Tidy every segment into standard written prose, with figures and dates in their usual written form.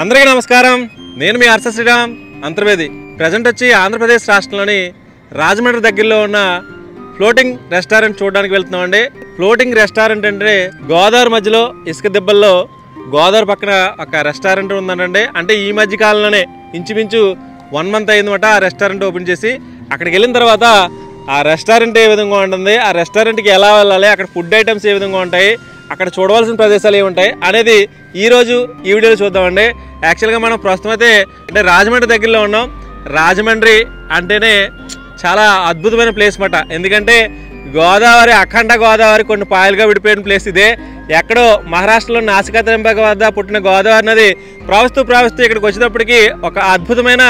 అందరికీ నమస్కారం. నేను మీ ఆర్స శ్రీరామ్ అంతర్వేది. ప్రజెంట్ వచ్చి ఆంధ్రప్రదేశ్ రాష్ట్రంలోని రాజమండ్రి దగ్గరలో ఉన్న ఫ్లోటింగ్ రెస్టారెంట్ చూడడానికి వెళ్తున్నామండి. ఫ్లోటింగ్ రెస్టారెంట్ అంటే గోదావరి మధ్యలో ఇసుక దిబ్బల్లో గోదావరి పక్కన ఒక రెస్టారెంట్ ఉందండి. అంటే ఈ మధ్య కాలంలోనే ఇంచుమించు 1 month అయిందన్నమాట ఆ రెస్టారెంట్ ఓపెన్ చేసి. అక్కడికి వెళ్ళిన తర్వాత ఆ రెస్టారెంట్ ఏ విధంగా ఉంటుంది, ఆ రెస్టారెంట్కి ఎలా వెళ్ళాలి, అక్కడ ఫుడ్ ఐటమ్స్ ఏ విధంగా ఉంటాయి, అక్కడ చూడవలసిన ప్రదేశాలు ఏముంటాయి అనేది ఈరోజు ఈ వీడియోలో చూద్దామండి. యాక్చువల్గా మనం ప్రస్తుతం అయితే అంటే రాజమండ్రి దగ్గరలో ఉన్నాం. రాజమండ్రి అంటేనే చాలా అద్భుతమైన ప్లేస్ మాట. ఎందుకంటే గోదావరి, అఖండ గోదావరి కొన్ని పాయలుగా విడిపోయిన ప్లేస్ ఇదే. ఎక్కడో మహారాష్ట్రలో నాసికాత్రంబక వద్ద పుట్టిన గోదావరి నది ప్రవహిస్తూ ఇక్కడికి వచ్చేటప్పటికి ఒక అద్భుతమైన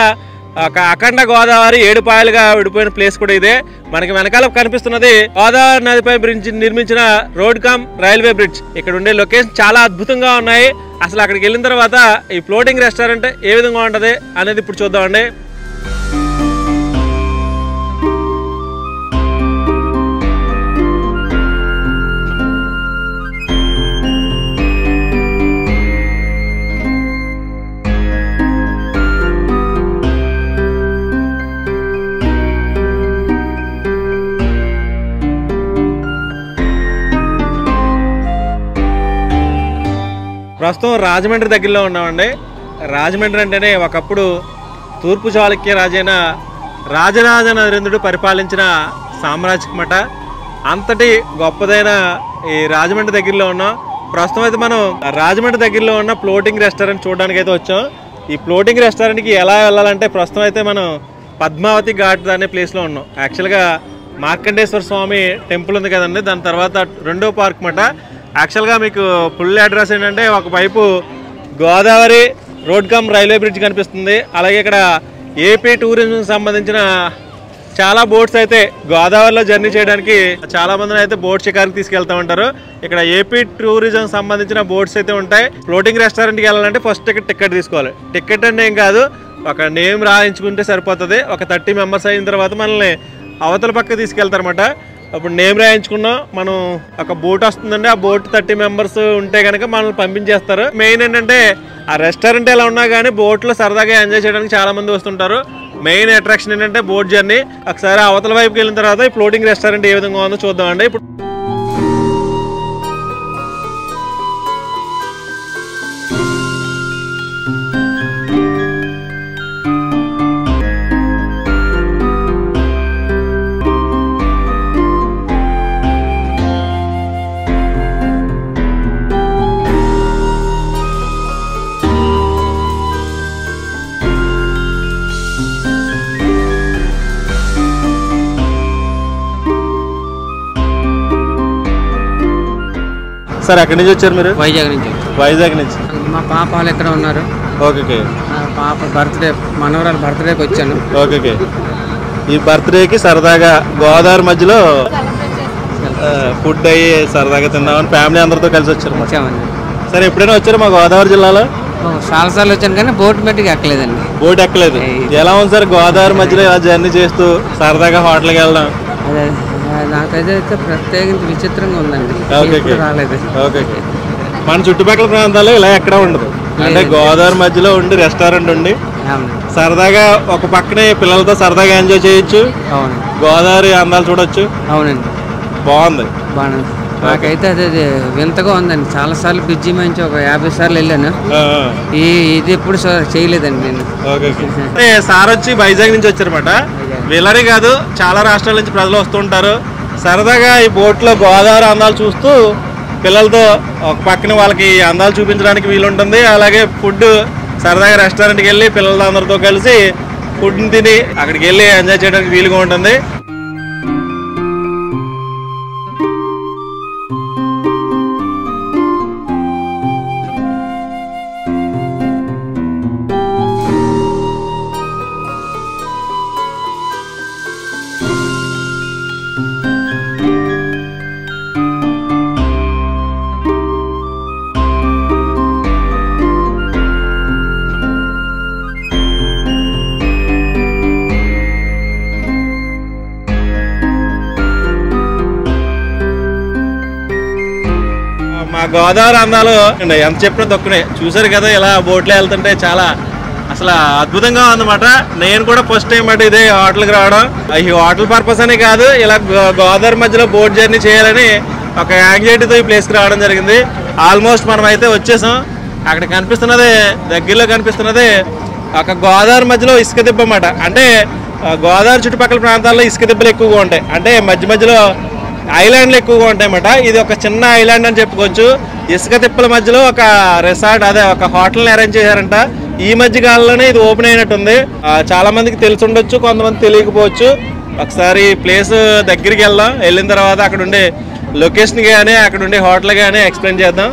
ఒక అఖండ గోదావరి 7 పాయలుగా విడిపోయిన ప్లేస్ కూడా ఇదే. మనకి వెనకాల కనిపిస్తున్నది గోదావరి నదిపై బ్రిడ్జ్ నిర్మించిన రోడ్ కమ్ రైల్వే బ్రిడ్జ్. ఇక్కడ ఉండే లొకేషన్ చాలా అద్భుతంగా ఉన్నాయి. అసలు అక్కడికి వెళ్ళిన తర్వాత ఈ ఫ్లోటింగ్ రెస్టారెంట్ ఏ విధంగా ఉంటుంది అనేది ఇప్పుడు చూద్దామండి. ప్రస్తుతం రాజమండ్రి దగ్గరలో ఉన్నామండి. రాజమండ్రి అంటేనే ఒకప్పుడు తూర్పు చాళుక్య రాజైన రాజరాజ నరేంద్రుడు పరిపాలించిన సామ్రాజ్యమట. అంతటి గొప్పదైన ఈ రాజమండ్రి దగ్గరలో ఉన్నాం. ప్రస్తుతం అయితే మనం రాజమండ్రి దగ్గరలో ఉన్న ఫ్లోటింగ్ రెస్టారెంట్ చూడడానికి అయితే వచ్చాం. ఈ ఫ్లోటింగ్ రెస్టారెంట్కి ఎలా వెళ్ళాలంటే ప్రస్తుతం అయితే మనం పద్మావతి ఘాట్ అనే ప్లేస్లో ఉన్నాం. యాక్చువల్గా మార్కండేశ్వర స్వామి టెంపుల్ ఉంది కదండి, దాని తర్వాత 2వ పార్క్ మాట. యాక్చువల్గా మీకు ఫుల్ అడ్రస్ ఏంటంటే ఒకవైపు Godavari road come railway bridge కనిపిస్తుంది. అలాగే ఇక్కడ ఏపీ టూరిజంకి సంబంధించిన చాలా బోట్స్ అయితే గోదావరిలో జర్నీ చేయడానికి చాలా మందిని అయితే బోట్ షికార్కి తీసుకెళ్తూ ఉంటారు. ఇక్కడ ఏపీ టూరిజం సంబంధించిన బోట్స్ అయితే ఉంటాయి. ఫ్లోటింగ్ రెస్టారెంట్కి వెళ్ళాలంటే ఫస్ట్ టికెట్ తీసుకోవాలి. టికెట్ అంటే ఏం కాదు, ఒక నేమ్ రాయించుకుంటే సరిపోతుంది. ఒక 30 members అయిన తర్వాత మనల్ని అవతల పక్క తీసుకెళ్తారన్నమాట. అప్పుడు నేమ్ రాయించుకున్నాం, మనం ఒక బోట్ వస్తుందండి. ఆ బోట్ 30 members ఉంటే కనుక మనల్ని పంపించేస్తారు. మెయిన్ ఏంటంటే ఆ రెస్టారెంట్ ఎలా ఉన్నా కానీ బోట్లో సరదాగా ఎంజాయ్ చేయడానికి చాలా మంది వస్తుంటారు. మెయిన్ అట్రాక్షన్ ఏంటంటే బోట్ జర్నీ. ఒకసారి అవతల వైపుకి వెళ్ళిన తర్వాత ఈ ఫ్లోటింగ్ రెస్టారెంట్ ఏ విధంగా ఉందో చూద్దామండి. ఇప్పుడు సార్ ఎక్కడి నుంచి వచ్చారు మీరు? వైజాగ్ నుంచి. వైజాగ్ నుంచి. మా పాప వాళ్ళు ఎక్కడ ఉన్నారు. ఓకే. పాప బర్త్డే, మనవరాలు బర్త్డేకి వచ్చాను. ఓకే. ఈ బర్త్డేకి సరదాగా గోదావరి మధ్యలో ఫుడ్ అయ్యి సరదాగా తిన్నామని ఫ్యామిలీ అందరితో కలిసి వచ్చారు. వచ్చామండి. సరే ఎప్పుడైనా వచ్చారు మా గోదావరి జిల్లాలో? చాలాసార్లు వచ్చాను కానీ బోట్ మెట్టుకు ఎక్కలేదండి. బోట్ ఎక్కలేదు. ఎలా ఉంది సార్ గోదావరి మధ్యలో ఇలా జర్నీ చేస్తూ సరదాగా హోటల్కి వెళ్ళడం? నాకైతే ప్రత్యేకించి విచిత్రంగా ఉందండి. రాలేదు. ఓకే. మన చుట్టుపక్కల ప్రాంతాల్లో ఇలా ఎక్కడ ఉండదు. అంటే గోదావరి మధ్యలో ఉండి రెస్టారెంట్ ఉండి సరదాగా ఒక పక్కనే పిల్లలతో సరదాగా ఎంజాయ్ చేయొచ్చు. అవును. గోదావరి అందాలు చూడొచ్చు. అవునండి. బాగుంది. నాకైతే అది వింతగా ఉందండి. చాలా సార్లు బిజీ మంచి ఒక 50 సార్లు వెళ్ళాను. ఇది ఎప్పుడు చేయలేదండి నేను. సార్ వచ్చి వైజాగ్ నుంచి వచ్చారన్నమాట. వీళ్ళని కాదు, చాలా రాష్ట్రాల నుంచి ప్రజలు వస్తుంటారు. సరదాగా ఈ బోట్లో గోదావరి అందాలు చూస్తూ పిల్లలతో ఒక పక్కన వాళ్ళకి అందాలు చూపించడానికి వీలుంటుంది. అలాగే ఫుడ్ సరదాగా రెస్టారెంట్కి వెళ్ళి పిల్లలందరితో కలిసి ఫుడ్ని తిని అక్కడికి వెళ్ళి ఎంజాయ్ చేయడానికి వీలుగా ఉంటుంది. గోదావరి అందాలు ఎంత చెప్పినా తక్కువనే. చూసారు కదా ఇలా బోట్లో వెళ్తుంటే చాలా అసలు అద్భుతంగా ఉందన్నమాట. నేను కూడా ఫస్ట్ టైం అంటే ఇదే హోటల్కి రావడం. ఈ హోటల్ పర్పస్ అని కాదు, ఇలా గోదావరి మధ్యలో బోట్ జర్నీ చేయాలని ఒక యాంగ్జైటీతో ఈ ప్లేస్కి రావడం జరిగింది. ఆల్మోస్ట్ మనం అయితే వచ్చేసాం. అక్కడ కనిపిస్తున్నది, దగ్గరలో కనిపిస్తున్నది ఒక గోదావరి మధ్యలో ఇసుక దిబ్బ అన్నమాట. అంటే గోదావరి చుట్టుపక్కల ప్రాంతాల్లో ఇసుక దిబ్బలు ఎక్కువగా ఉంటాయి, అంటే మధ్య మధ్యలో ఐలాండ్లు ఎక్కువగా ఉంటాయి అన్నమాట. ఇది ఒక చిన్న ఐలాండ్ అని చెప్పుకోవచ్చు. ఇసుక తిప్పల మధ్యలో ఒక రిసార్ట్, అదే ఒక హోటల్ని అరేంజ్ చేశారంట. ఈ మధ్య కాలంలోనే ఇది ఓపెన్ అయినట్టుంది. చాలా మందికి తెలిసి ఉండొచ్చు, కొంతమంది తెలియకపోవచ్చు. ఒకసారి ప్లేస్ దగ్గరికి వెళ్దాం. వెళ్ళిన తర్వాత అక్కడ ఉండే లొకేషన్ కానీ అక్కడ ఉండే హోటల్ కానీ ఎక్స్ప్లెయిన్ చేద్దాం.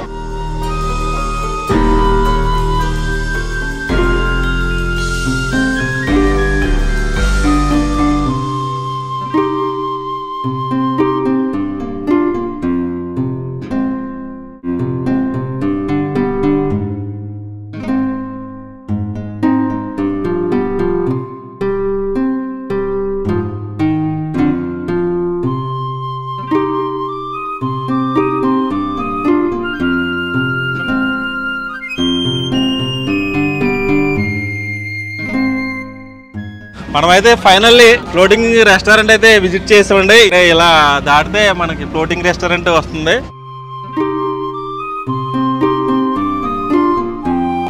మనమైతే ఫైనల్లీ ఫ్లోటింగ్ రెస్టారెంట్ అయితే విజిట్ చేసామండి. ఇలా దాటితే మనకి ఫ్లోటింగ్ రెస్టారెంట్ వస్తుంది.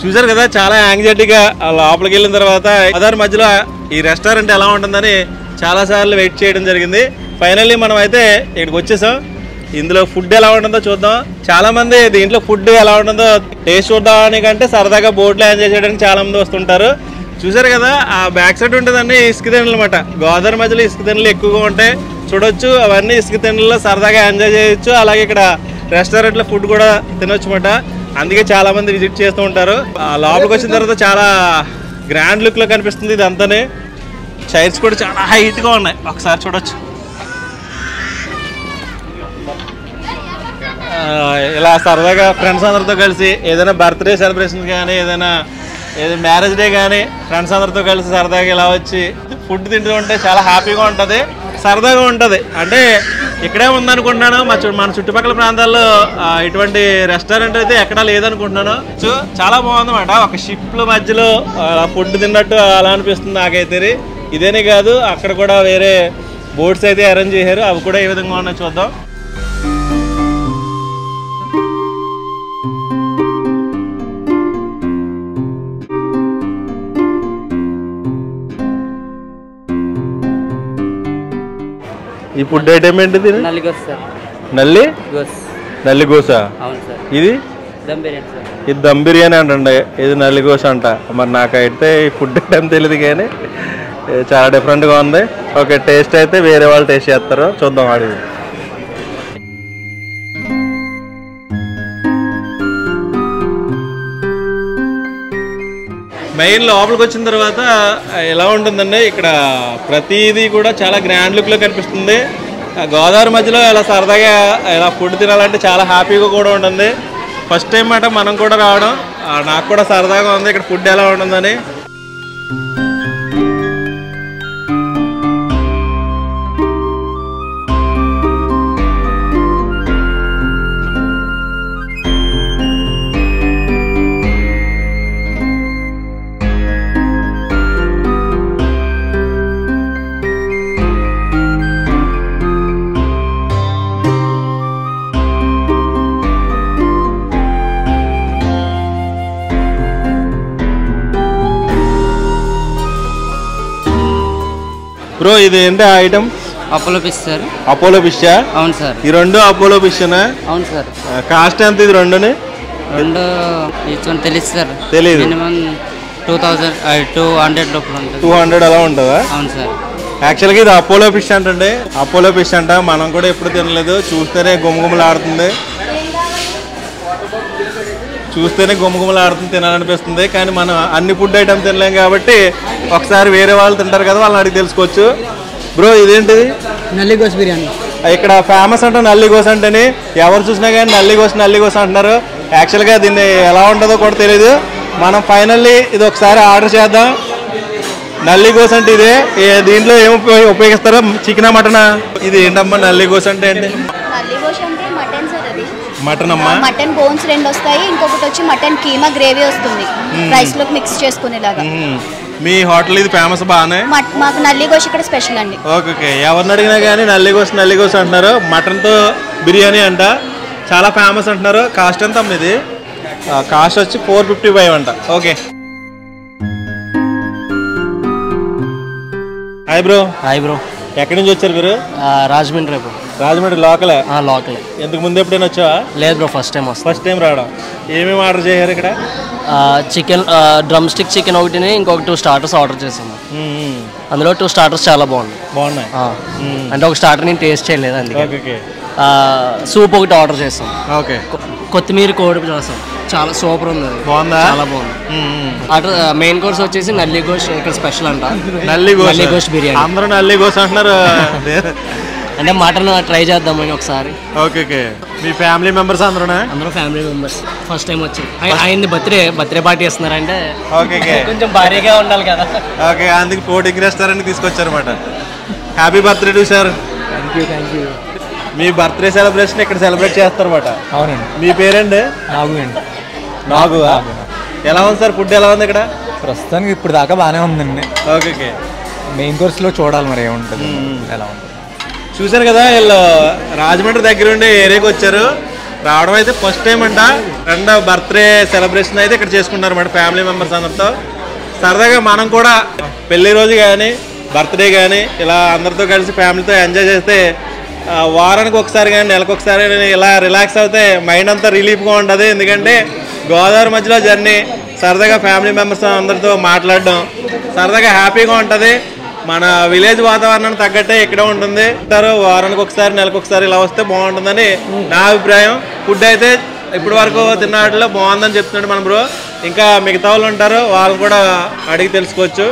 చూసారు కదా చాలా యాంగ్జైటీగా లోపలికి వెళ్ళిన తర్వాత గోదావరి మధ్యలో ఈ రెస్టారెంట్ ఎలా ఉంటుందని చాలా సార్లు వెయిట్ చేయడం జరిగింది. ఫైనల్లీ మనం అయితే ఇక్కడికి వచ్చేసాం. ఇందులో ఫుడ్ ఎలా ఉంటుందో చూద్దాం. చాలా మంది దీంట్లో ఫుడ్ ఎలా ఉంటుందో టేస్ట్ చూడడానికంటే సరదాగా బోట్లో ఎంజాయ్ చేయడానికి చాలా మంది వస్తుంటారు. చూసారు కదా ఆ బ్యాక్ సైడ్ ఉంటుందండి ఇసుక తిండ్లు అనమాట. గోదావరి మధ్యలో ఇసుక తిండ్లు ఎక్కువగా ఉంటాయి, చూడొచ్చు. అవన్నీ ఇసుక తిండ్లలో సరదాగా ఎంజాయ్ చేయొచ్చు. అలాగే ఇక్కడ రెస్టారెంట్లో ఫుడ్ కూడా తినొచ్చు అనమాట. అందుకే చాలా మంది విజిట్ చేస్తూ ఉంటారు. లోపలికి వచ్చిన తర్వాత చాలా గ్రాండ్ లుక్ లో కనిపిస్తుంది ఇదంతానే. చైర్స్ కూడా చాలా హైట్ గా ఉన్నాయి, ఒకసారి చూడొచ్చు. ఇలా సరదాగా ఫ్రెండ్స్ అందరితో కలిసి ఏదైనా బర్త్డే సెలబ్రేషన్ కానీ ఏదైనా మ్యారేజ్ డే కానీ ఫ్రెండ్స్ అందరితో కలిసి సరదాగా ఇలా వచ్చి ఫుడ్ తింటూ ఉంటే చాలా హ్యాపీగా ఉంటుంది, సరదాగా ఉంటుంది. అంటే ఇక్కడే ఉందనుకుంటున్నాను, మన చుట్టుపక్కల ప్రాంతాల్లో ఇటువంటి రెస్టారెంట్ అయితే ఎక్కడా లేదనుకుంటున్నాను. చాలా బాగుందన్నమాట. ఒక షిప్ల మధ్యలో ఫుడ్ తిన్నట్టు అలా అనిపిస్తుంది నాకైతే. ఇదేనే కాదు, అక్కడ కూడా వేరే బోట్స్ అయితే అరేంజ్ చేశారు. అవి కూడా ఏ విధంగా ఉన్నాయో చూద్దాం. ఈ ఫుడ్ ఐటమ్ ఏంటిది? నల్లిగోస. ఇది దమ్ బిర్యానీ అంటండి, ఇది నల్లిగోస అంట. మరి నాకైతే ఈ ఫుడ్ ఐటమ్ తెలియదు కానీ చాలా డిఫరెంట్గా ఉంది. ఓకే, టేస్ట్ అయితే వేరే వాళ్ళు టేస్ట్ చేస్తారు, చూద్దాం. అడిగి మెయిన్ లోపలికి వచ్చిన తర్వాత ఎలా ఉంటుందండి, ఇక్కడ ప్రతిదీ కూడా చాలా గ్రాండ్ లుక్లో కనిపిస్తుంది. గోదావరి మధ్యలో ఇలా సరదాగా ఇలా ఫుడ్ తినాలంటే చాలా హ్యాపీగా కూడా ఉంటుంది. ఫస్ట్ టైం మాట మనం కూడా రావడం, నాకు కూడా సరదాగా ఉంది ఇక్కడ ఫుడ్ ఎలా ఉంటుందని. బ్రో ఇది ఏంటి item? Apollo fish sir. Apollo fish? అవును సార్. ఈ రెండు అపోలో ఫిష్? అవును సార్. కాస్ట్ ఎంత ఇది రెండుని? రెండు తెలియదు సార్. తెలియదు. మినిమం 2200 లోపల ఉంటుంది. 200 అలా ఉంటుందా? అవును సార్. యాక్చువల్గా ఇది అపోలో ఫిష్ అంటండి. అపోలో ఫిష్ అంట, మనం కూడా ఎప్పుడు తినలేదు. చూస్తేనే గుమగుమలాడుతుంది, తినాలనిపిస్తుంది. కానీ మనం అన్ని ఫుడ్ ఐటమ్ తినలేం కాబట్టి ఒకసారి వేరే వాళ్ళు తింటారు కదా, వాళ్ళని అడిగి తెలుసుకోవచ్చు. బ్రో ఇదేంటిది? నల్లిగోస బిర్యానీ. ఇక్కడ ఫేమస్ అంటే నల్లిగోస అంటేనే, ఎవరు చూసినా కానీ నల్లిగోస అంటున్నారు. యాక్చువల్గా దీన్ని ఎలా ఉంటుందో కూడా తెలియదు. మనం ఫైనల్లీ ఇది ఒకసారి ఆర్డర్ చేద్దాం. నల్లిగోస అంటే ఇదే. దీంట్లో ఏం ఉపయోగిస్తారో? చికెనా మటనా? ఇది ఏంటమ్మా నల్లిగోస అంటే? ఏంటి మటన్ అమ్మా. మటన్ బోన్స్ 2 వస్తాయి, ఇంకొకటి వచ్చి మటన్ కీమా గ్రేవీ వస్తుంది రైస్ లోకి మిక్స్ చేసుకునేలాగా. మీ హోటల్ ఇది ఫేమస్ బాగానే. మాకు నల్లిగోష్ ఇక్కడ స్పెషల్ అండి. ఓకే, ఎవరిని అడిగినా కానీ నల్లిగోష్ అంటున్నారు. మటన్తో బిర్యానీ అంట, చాలా ఫేమస్ అంటున్నారు. కాస్ట్ ఎంత అమ్మ ఇది? కాస్ట్ వచ్చి 455 అంట. Okay, hi bro. Hi bro. ఎక్కడి నుంచి వచ్చారు మీరు? రాజమండ్రి బ్రో. రాజమండ్రి లోకలే? లోకలే. ఇంతకు ముందు ఎప్పుడైనా వచ్చావా? లేదు బ్రో, ఫస్ట్ టైం వస్తా. ఫస్ట్ టైం రావడం. ఏమేమి ఆర్డర్ చేశారు ఇక్కడ? చికెన్ డ్రమ్ స్టిక్ చికెన్ ఒకటిని, ఇంకొక 2 స్టార్టర్స్ ఆర్డర్ చేసాము. అందులో 2 స్టార్టర్స్ చాలా బాగున్నాయి. అంటే ఒక స్టార్టర్ నేను టేస్ట్ చేయలేదు, అందుకే. సూప్ ఒకటి ఆర్డర్ చేస్తాం. ఓకే, కొత్తిమీర కోడి చేస్తాం, చాలా సూపర్ ఉంది. బాగుందా? చాలా బాగుంది. ఆర్డర్ మెయిన్ కోర్స్ వచ్చేసి నల్లిగోష్ ఇక్కడ స్పెషల్ అంట. నల్లిగోష్ బిర్యానీ. అందరూ నల్లిగోష్ అంటున్నారు. అంటే మటన్ ట్రై చేద్దామని ఒకసారి. ఓకే, మీ ఫ్యామిలీ మెంబర్స్ అందరూ ఫ్యామిలీ మెంబర్స్ ఫస్ట్ టైం వచ్చి ఆయన్ని బర్త్డే పార్టీ చేస్తున్నారంటే ఓకే కొంచెం భారీగా ఉండాలి కదా. ఓకే, అందుకు కోటింగ్ రెస్టారెంట్ తీసుకొచ్చారన్నమాట. Happy birthday to sir. Thank you. మీ బర్త్డే సెలబ్రేషన్ ఇక్కడ సెలబ్రేట్ చేస్తారన్నమాట. అవునండి. మీ పేరేంటి? నాగు అండి. నాగు. ఎలా ఉంది సార్ ఫుడ్? ఎలా ఉంది ఇక్కడ? ప్రస్తుతానికి ఇప్పుడు దాకా బాగానే ఉందండి. ఓకే, మెయిన్ కోర్స్లో చూడాలి మరి ఏముంటుంది, ఎలా ఉంటుంది. చూశాను కదా, వీళ్ళు రాజమండ్రి దగ్గర ఉండే ఏరియాకి వచ్చారు. రావడం అయితే ఫస్ట్ టైం అంట. రెండో బర్త్డే సెలబ్రేషన్ అయితే ఇక్కడ చేసుకుంటారు అన్నమాట ఫ్యామిలీ మెంబర్స్ అందరితో. సరదాగా మనం కూడా పెళ్లి రోజు కానీ బర్త్డే కానీ ఇలా అందరితో కలిసి ఫ్యామిలీతో ఎంజాయ్ చేస్తే వారానికి ఒకసారి కానీ నెలకు ఒకసారి ఇలా రిలాక్స్ అవుతే మైండ్ అంతా రిలీఫ్గా ఉంటుంది. ఎందుకంటే గోదావరి మధ్యలో జర్నీ, సరదాగా ఫ్యామిలీ మెంబర్స్ అందరితో మాట్లాడడం సరదాగా హ్యాపీగా ఉంటుంది. మన విలేజ్ వాతావరణానికి తగ్గట్టే ఇక్కడ ఉంటుంది. వారానికి ఒకసారి నెలకు ఒకసారి ఇలా వస్తే బాగుంటుందని నా అభిప్రాయం. ఫుడ్ అయితే ఇప్పటి వరకు తిన్న వాటిలో బాగుందని చెప్తున్నాడు మన బ్రో. ఇంకా మిగతా వాళ్ళు ఉంటారు, వాళ్ళు కూడా అడిగి తెలుసుకోవచ్చు.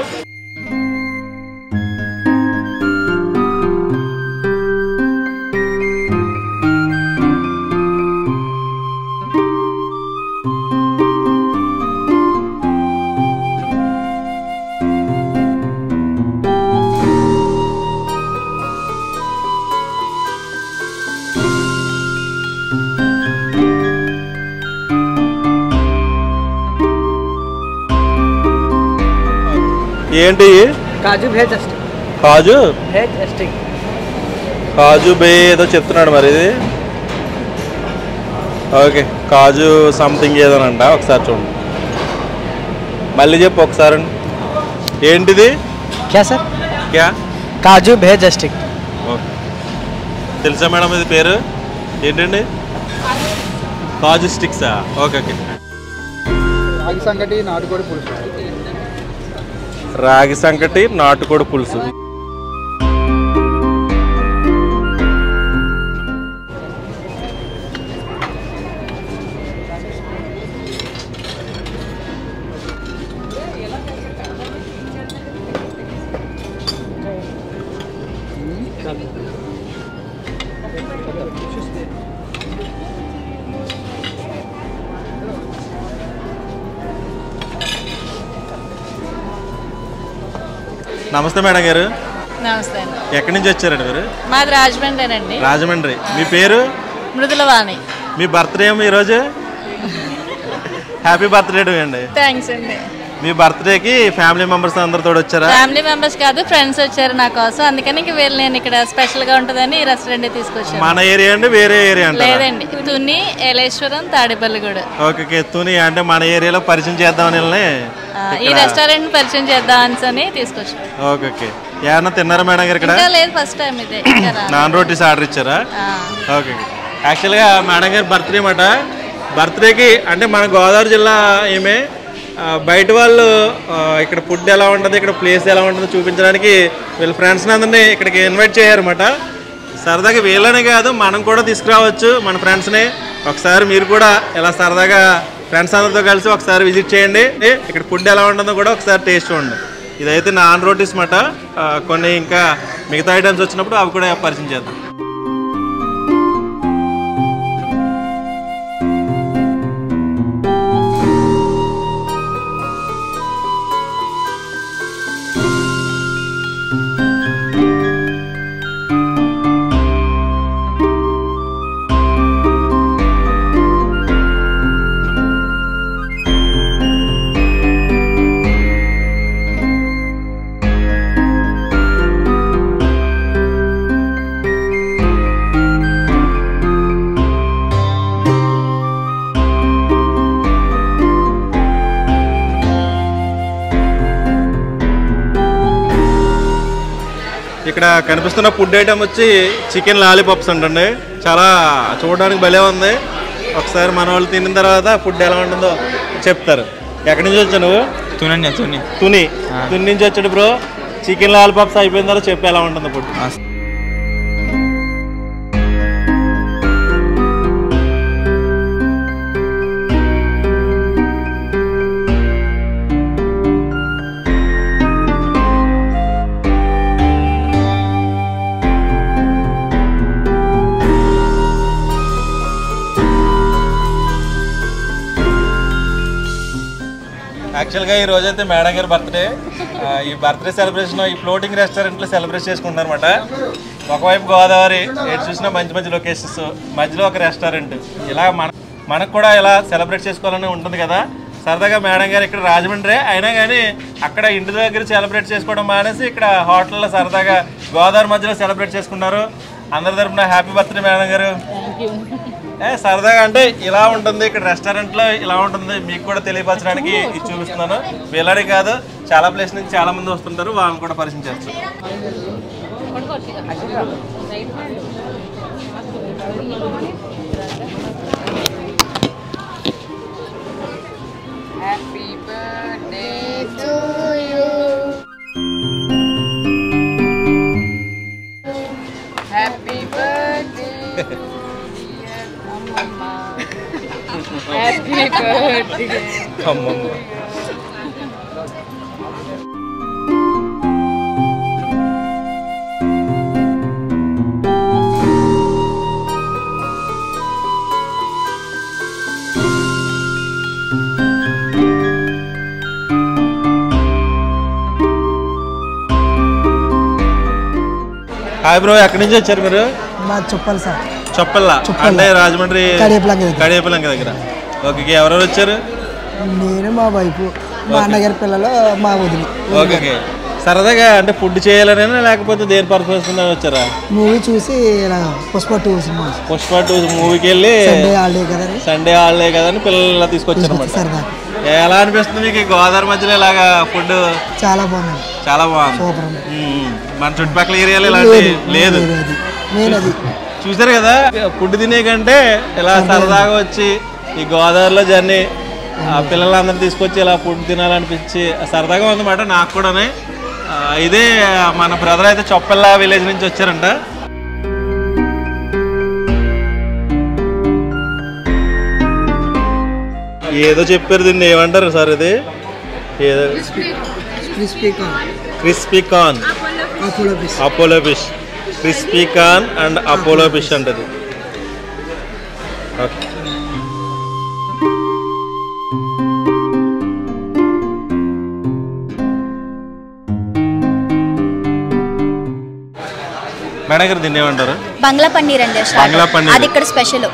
ఏంటి? కాజు భేజెస్ట్. కాజు బే ఏదో చెప్తున్నాడు మరి ఇది. ఓకే, కాజు సంథింగ్ ఏదోనంట. ఒకసారి చూడండి, మళ్ళీ చెప్పు ఒకసారి. ఏంటిది? క్యా సార్? క్యా? కాజు భేజెస్టిక్. ఓకే, తెలుసా మేడం ఇది పేరు? ఏంటండి? కాజు స్టిక్సా? ఓకే. రాగి సంగటి నాటుకోడి పులుసు. రాగి సంకటి నాటుకోడి పులుసు. నమస్తే మేడం గారు. నమస్తే అండి. ఎక్కడి నుంచి వచ్చారండి మీరు? మాది రాజమండ్రి. రాజమండ్రి. మీ పేరు? మృదులవాణి. మీ బర్త్డే ఏమో ఈరోజు? హ్యాపీ బర్త్డే అండి. థ్యాంక్స్ అండి. మీ బర్త్డేకి ఫ్యామిలీ మెంబర్స్ అందరితో వచ్చారా? ఫ్యామిలీ మెంబర్స్ కాదు, ఫ్రెండ్స్ వచ్చారు నా కోసం. అందుకని వీళ్ళు నేను ఇక్కడ స్పెషల్ గా ఉంటుందని ఈ రెస్టారెంట్ తీసుకొచ్చాను. మన ఏరియా అండి వేరే ఏరియా అంటే? లేదండి, తుని, ఏలేశ్వరం, తాడేపల్లిగూడ. ఓకే, తుని అంటే మన ఏరియాలో పరిచయం చేద్దామని ఈ రెస్టారెంట్ పరిచయం చేద్దామని తీసుకొచ్చాను. ఓకే, ఏమన్నా తిన్నారా మేడం గారు ఇక్కడ? లేదు, ఫస్ట్ టైం ఇదే. నాన్ రోటీస్ ఆర్డర్ ఇచ్చారా? ఓకే. యాక్చువల్గా మేడం గారి బర్త్డే అన్నమాట. బర్త్డేకి అంటే మన గోదావరి జిల్లా ఏమే బయట వాళ్ళు ఇక్కడ ఫుడ్ ఎలా ఉంటుంది, ఇక్కడ ప్లేస్ ఎలా ఉంటుందో చూపించడానికి వీళ్ళ ఫ్రెండ్స్ని అందరినీ ఇక్కడికి ఇన్వైట్ చేయారన్నమాట. సరదాగా వీళ్ళనే కాదు, మనం కూడా తీసుకురావచ్చు మన ఫ్రెండ్స్ని. ఒకసారి మీరు కూడా ఇలా సరదాగా ఫ్రెండ్స్ అందరితో కలిసి ఒకసారి విజిట్ చేయండి. ఇక్కడ ఫుడ్ ఎలా ఉంటుందో కూడా ఒకసారి టేస్ట్ చూడండి. ఇదైతే నాన్ రోటీస్ మాట. కొన్ని ఇంకా మిగతా ఐటమ్స్ వచ్చినప్పుడు అవి కూడా పరిచయం చేద్దాం. ఇక్కడ కనిపిస్తున్న ఫుడ్ ఐటమ్ వచ్చి చికెన్ లాలీపాప్స్ అంటండి. చాలా చూడడానికి భలే ఉంది. ఒకసారి మన వాళ్ళు తిన్న తర్వాత ఫుడ్ ఎలా ఉంటుందో చెప్తారు. ఎక్కడి నుంచి వచ్చావు నువ్వు? తుని నుంచి వచ్చాడు బ్రో. చికెన్ లాలీపాప్స్ అయిపోయిన తర్వాత చెప్పి ఎలా ఉంటుంది ఫుడ్. యాక్చువల్గా ఈ రోజైతే మేడం గారి బర్త్డే. ఈ బర్త్డే సెలబ్రేషన్ ఈ ఫ్లోటింగ్ రెస్టారెంట్లో సెలబ్రేట్ చేసుకుంటారు అనమాట. ఒకవైపు గోదావరి, ఎటు చూసినా మంచి మంచి లొకేషన్స్, మధ్యలో ఒక రెస్టారెంట్. ఇలా మనకు కూడా ఇలా సెలబ్రేట్ చేసుకోవాలని ఉంటుంది కదా. సరదాగా మేడం గారు ఇక్కడ రాజమండ్రి అయినా కానీ అక్కడ ఇంటి దగ్గర సెలబ్రేట్ చేసుకోవడం మానేసి ఇక్కడ హోటల్లో సరదాగా గోదావరి మధ్యలో సెలబ్రేట్ చేసుకున్నారు. అందరి తరపున హ్యాపీ బర్త్డే మేడం గారు. సరదాగా అంటే ఇలా ఉంటుంది ఇక్కడ రెస్టారెంట్లో, ఇలా ఉంటుంది మీకు కూడా తెలియపరచడానికి ఇది చూపిస్తున్నాను. వీళ్ళని కాదు, చాలా ప్లేస్ నుంచి చాలా మంది వస్తుంటారు, వాళ్ళని కూడా పరిచయం చేస్తారు. హాయ్ బ్రో, ఎక్కడి నుంచి వచ్చారు మీరు? చెప్పాలి సార్. చొప్పల్లా అంటే రాజమండ్రి కడియపలంక దగ్గర. ఓకే, ఎవరెవరు వచ్చారు? నేను, మా వైఫ్, మా అన్నగారి పిల్లలు, మా వదిలి. ఓకే, సరదాగా అంటే ఫుడ్ చేయాలనేనా లేకపోతే దేని పర్పస్ వచ్చారా? మూవీ చూసి ఇలా పుష్ప 2 సినిమా. పుష్ప 2 మూవీకి వెళ్ళి సండే హాలిడే కదా అని పిల్లలు తీసుకొచ్చారు. ఎలా అనిపిస్తుంది మీకు గోదావరి మధ్యలో ఇలాగా ఫుడ్? చాలా బాగుంది, చాలా బాగుంది. మన చుట్టుపక్కల ఏరియాలో ఇలాంటి లేదు. చూసారు కదా, ఫుడ్ తినే కంటే ఇలా సరదాగా వచ్చి ఈ గోదావరిలో జర్నీ పిల్లలందరూ తీసుకొచ్చి ఇలా ఫుడ్ తినాలనిపించి సరదాగా ఉందన్నమాట నాకు కూడా. ఇదే మన బ్రదర్ అయితే చొప్పల్లా విలేజ్ నుంచి వచ్చారంట. ఏదో చెప్పారు, దీన్ని ఏమంటారు సార్? ఇది ఏదో crispy corn, Apollo fish, crispy corn and Apollo fish అంటది. ఓకే, మేడం గారు దీన్ని ఏమంటారు? బంగ్లా పన్నీర్ అండి. బంగ్లా పన్నీర్ అది ఇక్కడ స్పెషల్.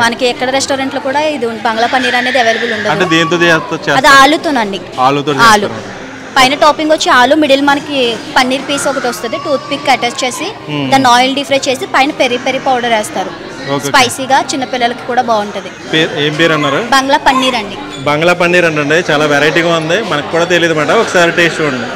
మనకి ఎక్కడ రెస్టారెంట్ లో కూడా ఇది బంగ్లా పన్నీర్ అనేది అవైలబుల్ ఉండదు. అంటే దేంతో చేస్తారు? అది ఆలుతోనండి. ఆలు పైన టాపింగ్ వచ్చి ఆలు, మిడిల్ మనకి పన్నీర్ పీస్ ఒకటి వస్తుంది, టూత్ పిక్ అటాచ్ చేసి దాన్ని ఆయిల్ డీప్ ఫ్రై చేసి పైన పెరి పెరి పౌడర్ వేస్తారు. స్పైసీగా చిన్న పిల్లలకి కూడా బాగుంటది. ఏం పేరు అన్నారు? బంగ్లా పన్నీర్ అండి. బంగ్లా పన్నీర్ అంటే చాలా వెరైటీగా ఉంది, మనకు కూడా తెలియదు అన్నమాట. ఒకసారి టేస్ట్ చూడండి.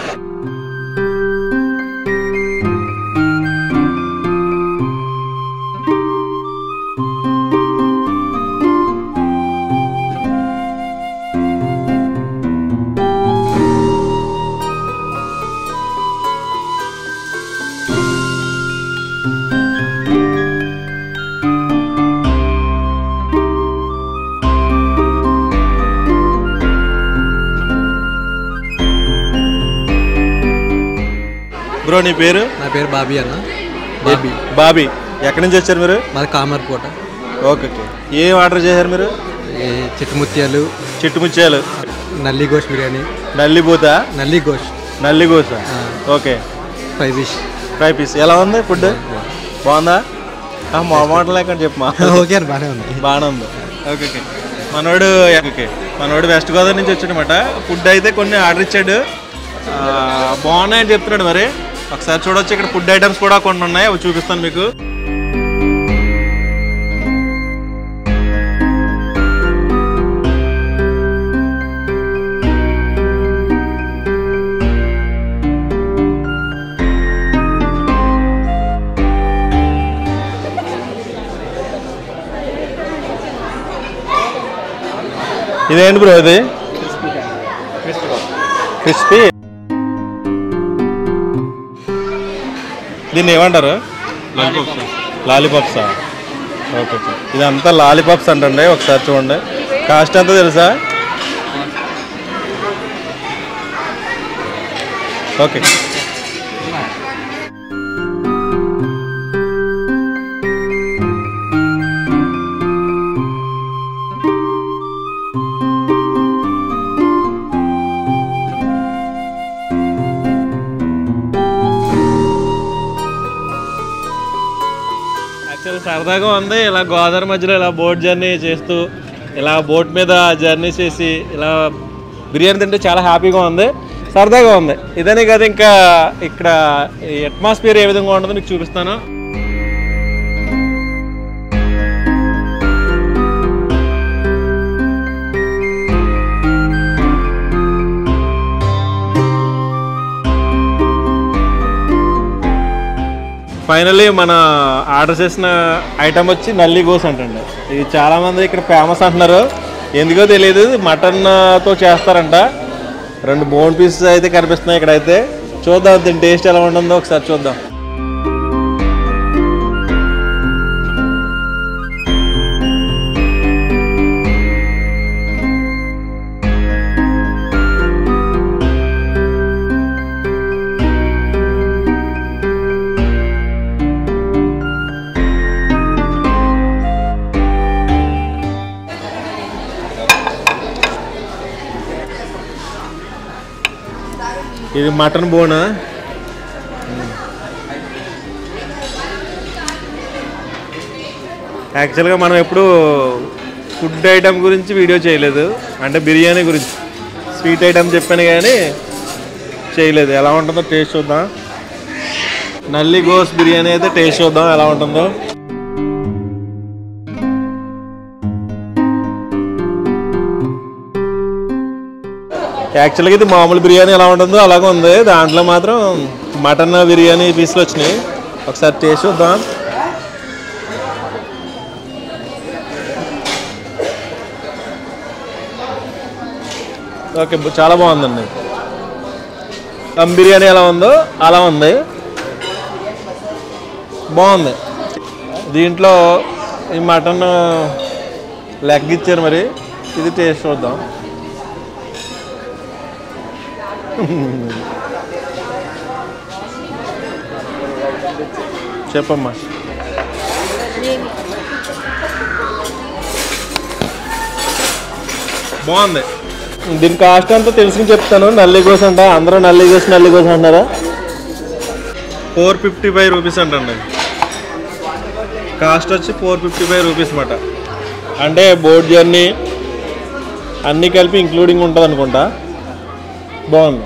బ్రో నీ పేరు? నా పేరు బాబీ అన్న. బాబీ ఎక్కడి నుంచి వచ్చారు మీరు? మాది కామర్కోట. ఓకే, ఏం ఆర్డర్ చేశారు మీరు? చిట్టుముత్యాలు, నల్లి గోష్ బిర్యానీ. నల్లిబూత? నల్లి గోష్. Okay, fry piece. ఎలా ఉంది ఫుడ్? బాగుందా? మా మాటలు లేకుండా చెప్పమా. ఓకే, బాగానే ఉంది. ఓకే, మనోడు వెస్ట్ గోదావరి నుంచి వచ్చాడనమాట. ఫుడ్ అయితే కొన్ని ఆర్డర్ ఇచ్చాడు, బాగున్నాయని చెప్తున్నాడు. మరి ఒకసారి చూడొచ్చు, ఇక్కడ ఫుడ్ ఐటమ్స్ కూడా కొన్ని ఉన్నాయి, అవి చూపిస్తాను మీకు. ఇదేంటి బ్రో ఇది? క్రిస్పీ. దీన్ని ఏమంటారు? లాలీపాప్సా? ఓకే. ఇదంతా లాలీపాప్స్ అంటండి. ఒకసారి చూడండి, కాస్ట్ ఎంత తెలుసా? ఓకే. యాక్చువల్ సరదాగా ఉంది. ఇలా గోదావరి మధ్యలో ఇలా బోట్ జర్నీ చేస్తూ, ఇలా బోట్ మీద జర్నీ చేసి ఇలా బిర్యానీ తింటే చాలా హ్యాపీగా ఉంది, సరదాగా ఉంది. ఇదనే కదా, ఇంకా ఇక్కడ ఈ అట్మాస్ఫియర్ ఏ విధంగా ఉంటుందో మీకు చూపిస్తాను. ఫైనల్లీ మన ఆర్డర్ చేసిన ఐటమ్ వచ్చి నల్లి గోస్ అంటండి. ఇది చాలామంది ఇక్కడ ఫేమస్ అంటున్నారు, ఎందుకో తెలియదు. మటన్తో చేస్తారంట. 2 బోన్ పీసెస్ అయితే కనిపిస్తున్నాయి ఇక్కడైతే. చూద్దాం దీని టేస్ట్ ఎలా ఉంటుందో ఒకసారి చూద్దాం. ఇది మటన్ బోనా. యాక్చువల్గా మనం ఎప్పుడు ఫుడ్ ఐటమ్ గురించి వీడియో చేయలేదు, అంటే బిర్యానీ గురించి. స్వీట్ ఐటమ్ చెప్పాను కానీ చేయలేదు. ఎలా ఉంటుందో టేస్ట్ చూద్దాం. నల్లి గోస్ బిర్యానీ అయితే టేస్ట్ చూద్దాం ఎలా ఉంటుందో. యాక్చువల్గా ఇది మామూలు బిర్యానీ ఎలా ఉంటుందో అలాగే ఉంది. దాంట్లో మాత్రం మటన్ బిర్యానీ పీసులు వచ్చినాయి. ఒకసారి టేస్ట్ చూద్దాం. ఓకే, చాలా బాగుందండి. దమ్ బిర్యానీ ఎలా ఉందో అలా ఉంది, బాగుంది. దీంట్లో ఈ మటన్ లెగ్ ఇచ్చారు, మరి ఇది టేస్ట్ చూద్దాం. చెప్పమ్మా. బాగుంది. దీని కాస్ట్ అంతా తెలుసుకుని చెప్తాను. నల్లి గోస్ అంట, అందరూ నల్లి గోస్ అంటారా? 455 రూపీస్ అంటండి. కాస్ట్ వచ్చి 455 రూపీస్ అన్నమాట. అంటే బోట్ జర్నీ అన్నీ కలిపి ఇంక్లూడింగ్ ఉంటుంది అనుకుంటా. బాగుంది.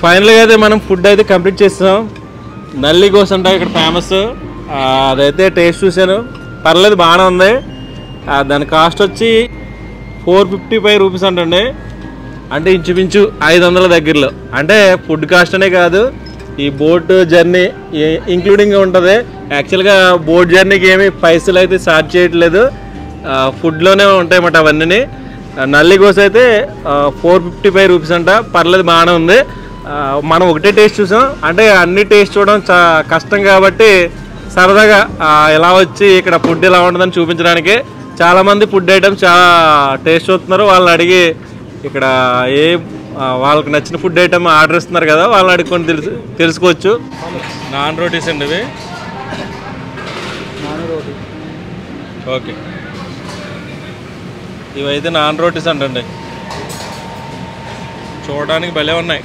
ఫైనల్గా అయితే మనం ఫుడ్ అయితే కంప్లీట్ చేస్తాం. నల్లి గోస్ అంట ఇక్కడ ఫేమస్. అదైతే టేస్ట్ చూశాను, పర్లేదు బాగానే ఉంది. దాని కాస్ట్ వచ్చి 455 రూపీస్ అంటండి. అంటే ఇంచుమించు 500 దగ్గరలో. అంటే ఫుడ్ కాస్ట్ అనే కాదు, ఈ బోట్ జర్నీ ఇంక్లూడింగ్ ఉంటుంది. యాక్చువల్గా బోట్ జర్నీకి ఏమి పైసలు అయితే ఛార్జ్ చేయట్లేదు, ఫుడ్లోనే ఉంటాయన్నమాట అవన్నీ. నల్లి గోస్ అయితే 455 రూపీస్ అంట, పర్లేదు బాగానే ఉంది. మనం ఒకటే టేస్ట్ చూసాం, అంటే అన్ని టేస్ట్ చూడడం కష్టం కాబట్టి సరదాగా ఎలా వచ్చి ఇక్కడ ఫుడ్ ఎలా ఉంటుందని చూపించడానికి. చాలామంది ఫుడ్ ఐటమ్స్ చాలా టేస్ట్ చూస్తున్నారు. వాళ్ళని అడిగి ఇక్కడ వాళ్ళకి నచ్చిన ఫుడ్ ఐటమ్ ఆర్డర్ ఇస్తున్నారు కదా, వాళ్ళని అడుగుకొని తెలుసుకోవచ్చు. నాన్ రోటీస్ అండి ఇవి. ఓకే, ఇవైతే నాన్ రోటీస్ అంటండి. చూడడానికి భలే ఉన్నాయి,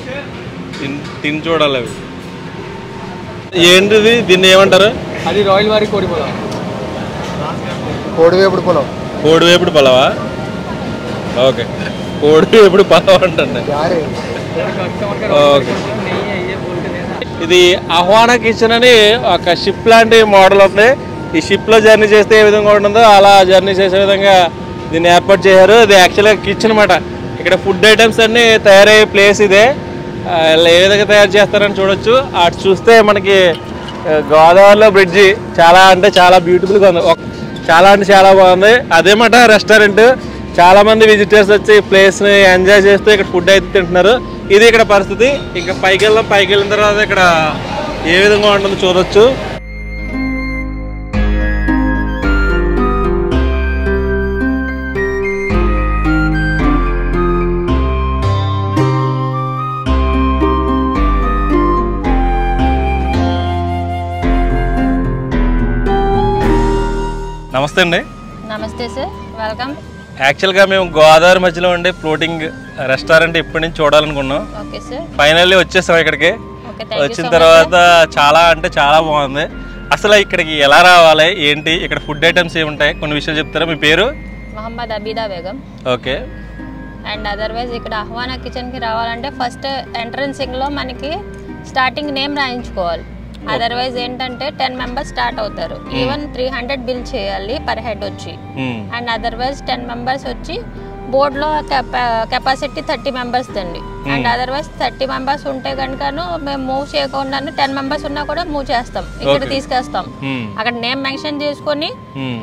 తిని చూడాలి అవి. ఏంటిది, దీన్ని ఏమంటారు? అది రాయల్ వారి కోడి పొలం, కోడివేపుడు పొలం. కోడివేపుడు పలావా? ఓకే, కోడివేపుడు పలావ్ అంటండి. ఓకే, ఇది ఆహ్వాన కిచెన్ అని ఒక షిప్ లాంటి మోడల్ ఉంది. ఈ షిప్లో జర్నీ చేస్తే ఏ విధంగా ఉంటుందో అలా జర్నీ చేసే విధంగా దీన్ని ఏర్పాటు చేశారు. ఇది యాక్చువల్గా కిచెన్ అన్నమాట. ఇక్కడ ఫుడ్ ఐటమ్స్ అన్నీ తయారయ్యే ప్లేస్ ఇదే. ఏ విధంగా తయారు చేస్తారని చూడొచ్చు. అటు చూస్తే మనకి గోదావరిలో బ్రిడ్జి చాలా అంటే చాలా బ్యూటిఫుల్గా ఉంది, చాలా అంటే చాలా బాగుంది. అదేమాట రెస్టారెంట్, చాలా మంది విజిటర్స్ వచ్చి ప్లేస్ని ఎంజాయ్ చేస్తూ ఇక్కడ ఫుడ్ అయితే తింటున్నారు. ఇది ఇక్కడ పరిస్థితి. ఇంకా పైకి వెళ్ళిన తర్వాత ఇక్కడ ఏ విధంగా ఉంటుందో చూడొచ్చు. నమస్తే అండి. నమస్తే సార్, వెల్కమ్. యాక్చువల్గా మేము గోదావరి మధ్యలో ఉండే ఫ్లోటింగ్ రెస్టారెంట్ ఇప్పటి నుంచి చూడాలనుకున్నాం. Okay sir. ఫైనల్లీ వచ్చేసాం ఇక్కడికి. వచ్చిన తర్వాత చాలా అంటే చాలా బాగుంది. అసలు ఇక్కడికి ఎలా రావాలి, ఏంటి, ఇక్కడ ఫుడ్ ఐటమ్స్ ఏముంటాయి, కొన్ని విషయాలు చెప్తారా? మీ పేరు? Mohammad Abida Begum. Okay. And otherwise ఇక్కడ అహ్వానా కిచెన్కి రావాలంటే ఫస్ట్ ఎంట్రన్సింగ్లో మనకి స్టార్టింగ్ నేమ్ రాయించుకోవాలి. అదర్వైజ్ ఏంటంటే 10 మెంబర్స్ స్టార్ట్ అవుతారు. ఈవెన్ 300 బిల్ చేయాలి పర్ హెడ్ వచ్చి. అండ్ అదర్వైజ్ 10 మెంబర్స్ వచ్చి బోర్డులో capacity 30 members Dandi. And otherwise 30 members ఉంటే కనుకను మేము మూవ్ చేయకుండాను 10 మెంబర్స్ ఉన్నా కూడా మూవ్ చేస్తాం, ఇక్కడ తీసుకొస్తాం. అక్కడ నేమ్ మెన్షన్ చేసుకొని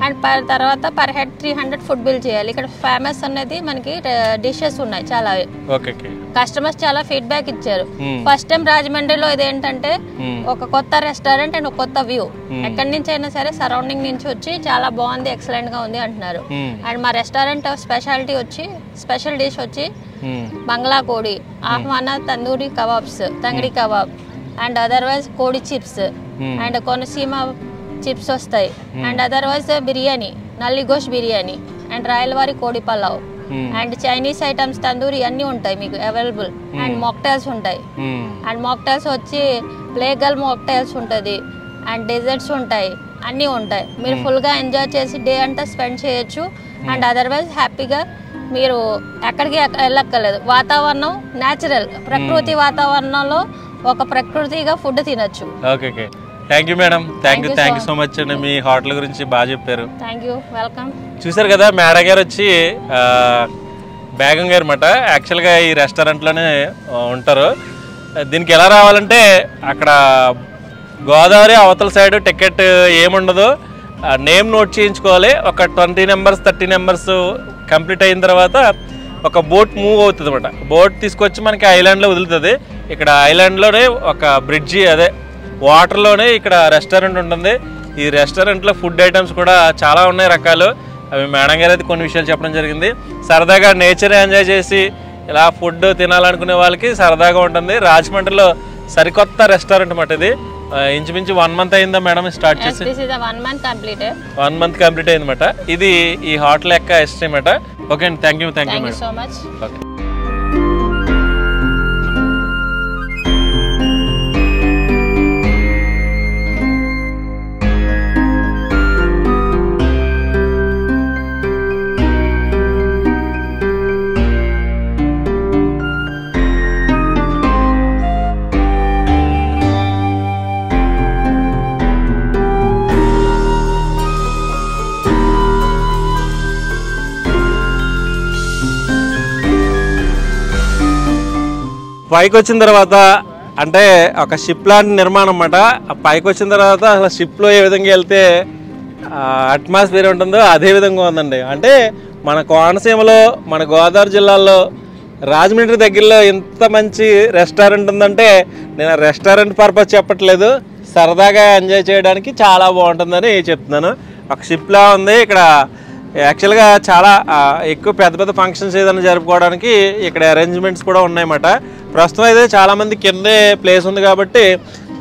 అండ్ తర్వాత పర్ హెడ్ 300 ఫుడ్ బిల్ చేయాలి. ఇక్కడ ఫేమస్ అనేది మనకి డిషెస్ ఉన్నాయి చాలా. కస్టమర్స్ చాలా ఫీడ్బ్యాక్ ఇచ్చారు. ఫస్ట్ టైం రాజమండ్రిలో ఇదేంటంటే ఒక కొత్త రెస్టారెంట్ అండ్ ఒక కొత్త వ్యూ. ఎక్కడి నుంచి అయినా సరే సరౌండింగ్ నుంచి వచ్చి చాలా బాగుంది, ఎక్సలెంట్ గా ఉంది అంటున్నారు. అండ్ మా రెస్టారెంట్ స్పెషాలిటీ వచ్చి స్పెషల్ డిష్ వచ్చి Bangla Kodi, Aahwana tandoori kebabs, tangdi kebab, and otherwise Kodi chips and Konaseema chips వస్తాయి. And otherwise biryani, nalli gosht biryani and Rayalavari Kodi pulao and Chinese items tandoori అన్నీ ఉంటాయి మీకు అవైలబుల్. అండ్ మాక్టైల్స్ ఉంటాయి. అండ్ మాక్టైల్స్ వచ్చి ప్లేగల్ మాక్టైల్స్ ఉంటుంది అండ్ డెజర్ట్స్ ఉంటాయి, అన్నీ ఉంటాయి. మీరు ఫుల్గా ఎంజాయ్ చేసి డే అంతా స్పెండ్ చేయొచ్చు. అండ్ అదర్వైజ్ హ్యాపీగా మీరు ఎక్కడికి వెళ్ళక్కర్లేదు. వాతావరణం న్యాచురల్, ప్రకృతి వాతావరణంలో ఒక ప్రకృతిగా ఫుడ్ తినొచ్చు. Okay. Thank you madam. Thank you so much అండి. మీ హోటల్ గురించి బాగా చెప్పారు. Thank you, welcome. చూసారు కదా, మేడం గారు వచ్చి బేగం గారు అన్నమాట. యాక్చువల్గా ఈ రెస్టారెంట్లోనే ఉంటారు. దీనికి ఎలా రావాలంటే అక్కడ గోదావరి అవతల సైడ్ టికెట్ ఏముండదు, నేమ్ నోట్ చేయించుకోవాలి. ఒక 20 నెంబర్స్ 30 నెంబర్స్ కంప్లీట్ అయిన తర్వాత ఒక బోట్ మూవ్ అవుతుంది అన్నమాట. బోట్ తీసుకొచ్చి మనకి ఐలాండ్లో వదులుతుంది. ఇక్కడ ఐలాండ్లోనే ఒక బ్రిడ్జి, అదే వాటర్లోనే ఇక్కడ రెస్టారెంట్ ఉంటుంది. ఈ రెస్టారెంట్లో ఫుడ్ ఐటమ్స్ కూడా చాలా ఉన్నాయి రకాలు. అవి మేడం గారు అయితే కొన్ని విషయాలు చెప్పడం జరిగింది. సరదాగా నేచర్ ఎంజాయ్ చేసి ఇలా ఫుడ్ తినాలనుకునే వాళ్ళకి సరదాగా ఉంటుంది. రాజమండ్రిలో సరికొత్త రెస్టారెంట్ అన్నమాట ఇది. ఇంచుమించు 1 మంత్ అయిందా మేడం స్టార్ట్ చేసి? 1 మంత్ కంప్లీట్ అయింది అన్నమాట. ఇది ఈ హోటల్ యొక్క హిస్టరీ అన్నమాట. ఓకే అండి, thank you madam. So much. Okay. పైకి వచ్చిన తర్వాత అంటే ఒక షిప్ లాంటి నిర్మాణం అన్నమాట. పైకి వచ్చిన తర్వాత అసలు షిప్లో ఏ విధంగా వెళ్తే అట్మాస్ఫియర్ ఉంటుందో అదే విధంగా ఉందండి. అంటే మన కోనసీమలో, మన గోదావరి జిల్లాలో రాజమండ్రి దగ్గరలో ఇంత మంచి రెస్టారెంట్ ఉందంటే నేను రెస్టారెంట్ పర్పస్ చెప్పట్లేదు, సరదాగా ఎంజాయ్ చేయడానికి చాలా బాగుంటుందని చెప్తున్నాను. ఒక షిప్లా ఉంది. ఇక్కడ యాక్చువల్గా చాలా ఎక్కువ పెద్ద పెద్ద ఫంక్షన్స్ ఏదైనా జరుపుకోవడానికి ఇక్కడ అరేంజ్మెంట్స్ కూడా ఉన్నాయన్నమాట. ప్రస్తుతం అయితే చాలామంది కిందే ప్లేస్ ఉంది కాబట్టి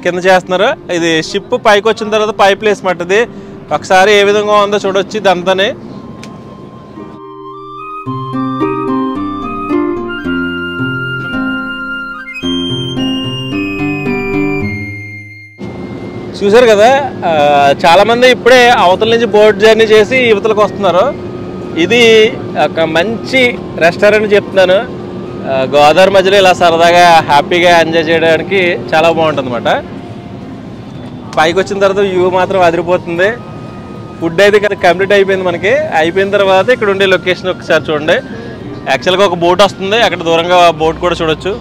కింద చేస్తున్నారు. ఇది షిప్ పైకి వచ్చిన తర్వాత పై ప్లేస్ మట్టుది. ఒకసారి ఏ విధంగా ఉందో చూడొచ్చు ఇదంతానే. చూసారు కదా, చాలామంది ఇప్పుడే అవతల నుంచి బోట్ జర్నీ చేసి యువతలకు వస్తున్నారు. ఇది ఒక మంచి రెస్టారెంట్ చెప్తున్నాను. గోదావరి మధ్యలో ఇలా సరదాగా హ్యాపీగా ఎంజాయ్ చేయడానికి చాలా బాగుంటుంది అన్నమాట. పైకి వచ్చిన తర్వాత వ్యూ మాత్రం అదిరిపోతుంది. ఫుడ్ అయితే కంప్లీట్ అయిపోయింది మనకి. అయిపోయిన తర్వాత ఇక్కడ ఉండే లొకేషన్ ఒకసారి చూడండి. యాక్చువల్గా ఒక బోట్ వస్తుంది, అక్కడ దూరంగా బోట్ కూడా చూడొచ్చు.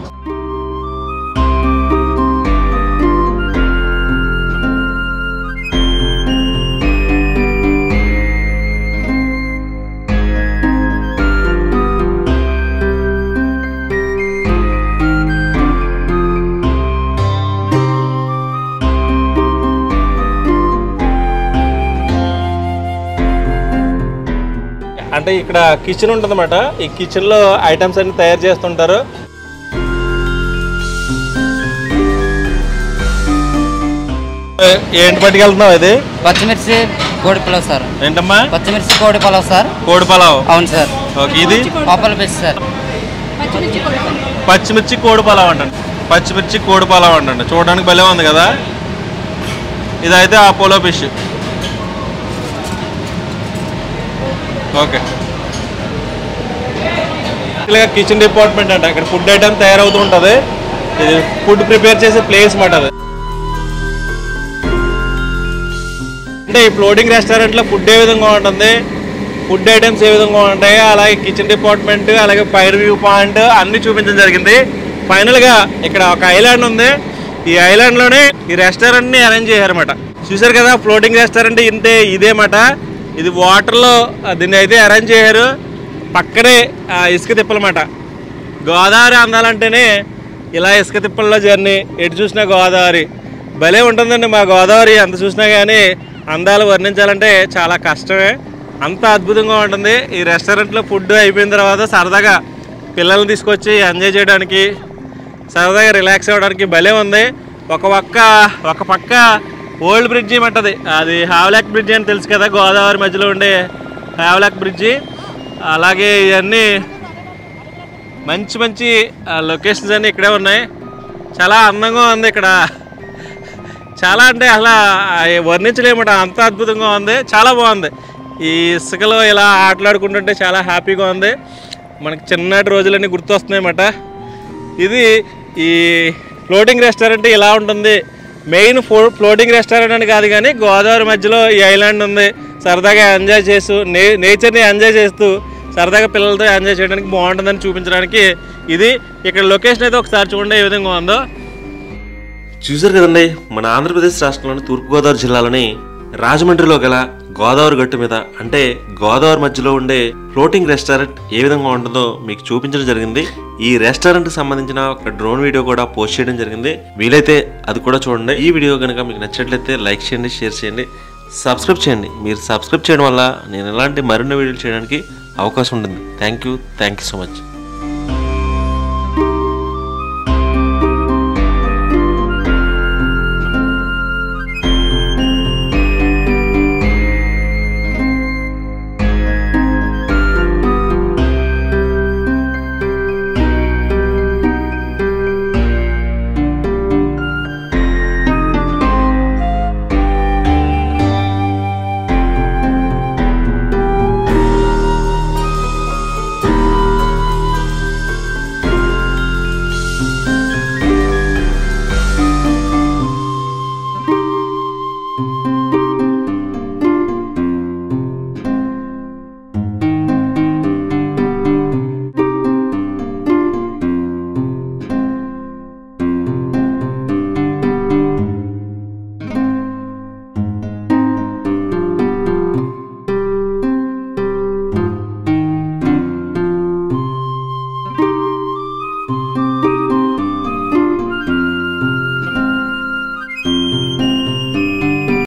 అంటే ఇక్కడ కిచెన్ ఉంటుందన్నమాట. ఈ కిచెన్లో ఐటమ్స్ అన్ని తయారు చేస్తుంటారు. ఏంటి పట్టుకెళ్తున్నావు? ఇది పచ్చిమిర్చి కోడి పలావ్ సార్. ఏంటమ్మా? పచ్చిమిర్చి కోడి పలావ్ సార్. కోడి పలావ్. అవును సార్. ఓకే. ఇది పాపల ఫిష్ సార్. పచ్చిమిర్చి కోడి పలావ్ అంటండి. పచ్చిమిర్చి కోడి పలావ్ అంటండి. చూడడానికి భలే ఉంది కదా. ఇదైతే అపోలో ఫిష్. ఓకే. ఇలా కిచెన్ డిపార్ట్మెంట్ అంట. ఇక్కడ ఫుడ్ ఐటమ్ తయారవుతూ ఉంటుంది. ఇది ఫుడ్ ప్రిపేర్ చేసే ప్లేస్ మాట. అది అంటే ఈ ఫ్లోటింగ్ రెస్టారెంట్లో ఫుడ్ ఏ విధంగా ఉంటుంది, ఫుడ్ ఐటమ్స్ ఏ విధంగా ఉంటాయి, అలాగే కిచెన్ డిపార్ట్మెంట్, అలాగే ఫైర్ వ్యూ పాయింట్ అన్నీ చూపించడం జరిగింది. ఫైనల్గా ఇక్కడ ఒక ఐలాండ్ ఉంది. ఈ ఐలాండ్లోనే ఈ రెస్టారెంట్ని అరేంజ్ చేశారన్నమాట. చూసారు కదా, ఫ్లోటింగ్ రెస్టారెంట్ ఇదేమాట. ఇది వాటర్లో దీన్ని అయితే అరేంజ్ చేశారు. పక్కనే ఇసుక తిప్పలన్నమాట. గోదావరి అందాలంటేనే ఇలా ఇసుక తిప్పల్లో జర్నీ. ఎటు చూసినా గోదావరి భలే ఉంటుందండి. మా గోదావరి అంత చూసినా కానీ అందాలు వర్ణించాలంటే చాలా కష్టమే. అంత అద్భుతంగా ఉంటుంది. ఈ రెస్టారెంట్లో ఫుడ్ అయిపోయిన తర్వాత సరదాగా పిల్లల్ని తీసుకొచ్చి ఎంజాయ్ చేయడానికి, సరదాగా రిలాక్స్ అవ్వడానికి భలే ఉంది. ఒక పక్క ఓల్డ్ బ్రిడ్జి మట్టది. అది హావ్లాక్ బ్రిడ్జి అని తెలుసు కదా, గోదావరి మధ్యలో ఉండే హావ్లాక్ బ్రిడ్జి. అలాగే ఇవన్నీ మంచి మంచి లొకేషన్స్ అన్నీ ఇక్కడే ఉన్నాయి. చాలా అందంగా ఉంది ఇక్కడ. చాలా అంటే అసలు వర్ణించలేమట, అంత అద్భుతంగా ఉంది. చాలా బాగుంది. ఈ ఇసుకలో ఇలా ఆటలాడుకుంటుంటే చాలా హ్యాపీగా ఉంది. మనకి చిన్నటి రోజులన్నీ గుర్తొస్తున్నాయన్నమాట. ఇది ఈ ఫ్లోటింగ్ రెస్టారెంట్ ఇలా ఉంటుంది. మెయిన్ ఫ్లోటింగ్ రెస్టారెంట్ అని కాదు కానీ గోదావరి మధ్యలో ఈ ఐలాండ్ ఉంది. సరదాగా ఎంజాయ్ చేస్తూ నేచర్ని ఎంజాయ్ చేస్తూ సరదాగా పిల్లలతో ఎంజాయ్ చేయడానికి బాగుంటుందని చూపించడానికి ఇది. ఇక్కడ లొకేషన్ అయితే ఒకసారి చూడండి ఏ విధంగా ఉందో. చూసారు కదండి, మన ఆంధ్రప్రదేశ్ రాష్ట్రంలోని తూర్పుగోదావరి జిల్లాలోని రాజమండ్రిలో గల గోదావరి గట్టు మీద, అంటే గోదావరి మధ్యలో ఉండే ఫ్లోటింగ్ రెస్టారెంట్ ఏ విధంగా ఉంటుందో మీకు చూపించడం జరిగింది. ఈ రెస్టారెంట్ కి సంబంధించిన ఒక డ్రోన్ వీడియో కూడా పోస్ట్ చేయడం జరిగింది. వీలైతే అది కూడా చూడండి. ఈ వీడియో కనుక మీకు నచ్చినట్లయితే లైక్ చేయండి, షేర్ చేయండి, సబ్స్క్రైబ్ చేయండి. మీరు సబ్స్క్రైబ్ చేయడం వల్ల నేను ఇలాంటి మరిన్ని వీడియోలు చేయడానికి అవకాశం ఉంటుంది. Thank you so much.